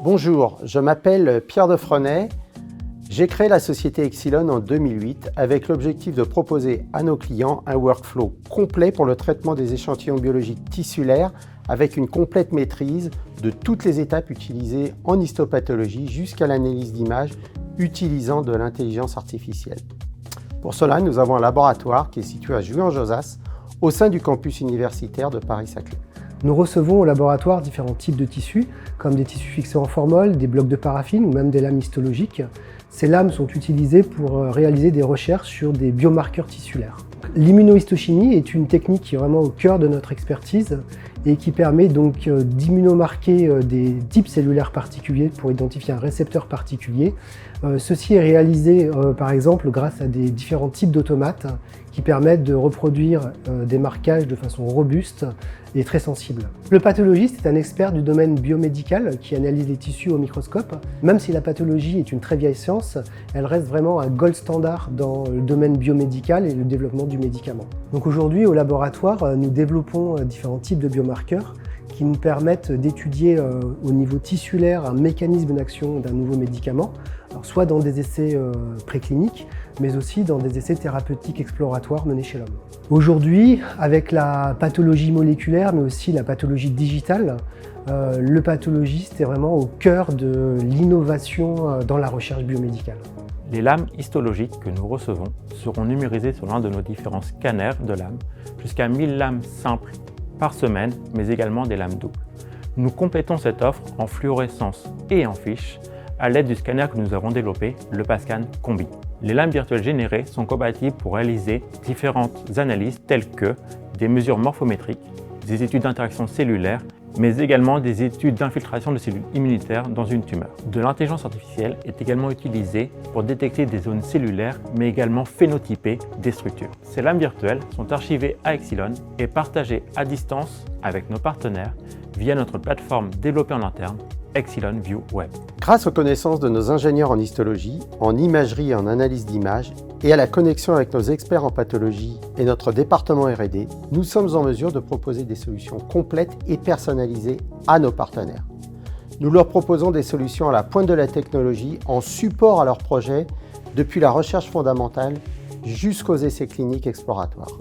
Bonjour, je m'appelle Pierre Defrenet. J'ai créé la société Exilon en 2008 avec l'objectif de proposer à nos clients un workflow complet pour le traitement des échantillons biologiques tissulaires avec une complète maîtrise de toutes les étapes utilisées en histopathologie jusqu'à l'analyse d'images utilisant de l'intelligence artificielle. Pour cela, nous avons un laboratoire qui est situé à Juan-Josas au sein du campus universitaire de Paris-Saclay. Nous recevons au laboratoire différents types de tissus, comme des tissus fixés en formol, des blocs de paraffine ou même des lames histologiques. Ces lames sont utilisées pour réaliser des recherches sur des biomarqueurs tissulaires. L'immunohistochimie est une technique qui est vraiment au cœur de notre expertise et qui permet donc d'immunomarquer des types cellulaires particuliers pour identifier un récepteur particulier. Ceci est réalisé par exemple grâce à des différents types d'automates qui permettent de reproduire des marquages de façon robuste et très sensible. Le pathologiste est un expert du domaine biomédical qui analyse les tissus au microscope. Même si la pathologie est une très vieille science, elle reste vraiment un gold standard dans le domaine biomédical et le développement du médicament. Donc aujourd'hui, au laboratoire, nous développons différents types de biomarqueurs qui nous permettent d'étudier au niveau tissulaire un mécanisme d'action d'un nouveau médicament, alors soit dans des essais précliniques, mais aussi dans des essais thérapeutiques exploratoires menés chez l'homme. Aujourd'hui, avec la pathologie moléculaire, mais aussi la pathologie digitale, le pathologiste est vraiment au cœur de l'innovation dans la recherche biomédicale. Les lames histologiques que nous recevons seront numérisées sur l'un de nos différents scanners de lames, jusqu'à 1000 lames simples par semaine, mais également des lames doubles. Nous complétons cette offre en fluorescence et en fiche à l'aide du scanner que nous avons développé, le Pascan Combi. Les lames virtuelles générées sont compatibles pour réaliser différentes analyses telles que des mesures morphométriques, des études d'interaction cellulaire, mais également des études d'infiltration de cellules immunitaires dans une tumeur. De l'intelligence artificielle est également utilisée pour détecter des zones cellulaires, mais également phénotyper des structures. Ces lames virtuelles sont archivées à Exilon et partagées à distance avec nos partenaires via notre plateforme développée en interne, Exilon View Web. Grâce aux connaissances de nos ingénieurs en histologie, en imagerie et en analyse d'images, et à la connexion avec nos experts en pathologie et notre département R&D, nous sommes en mesure de proposer des solutions complètes et personnalisées à nos partenaires. Nous leur proposons des solutions à la pointe de la technologie en support à leurs projets, depuis la recherche fondamentale jusqu'aux essais cliniques exploratoires.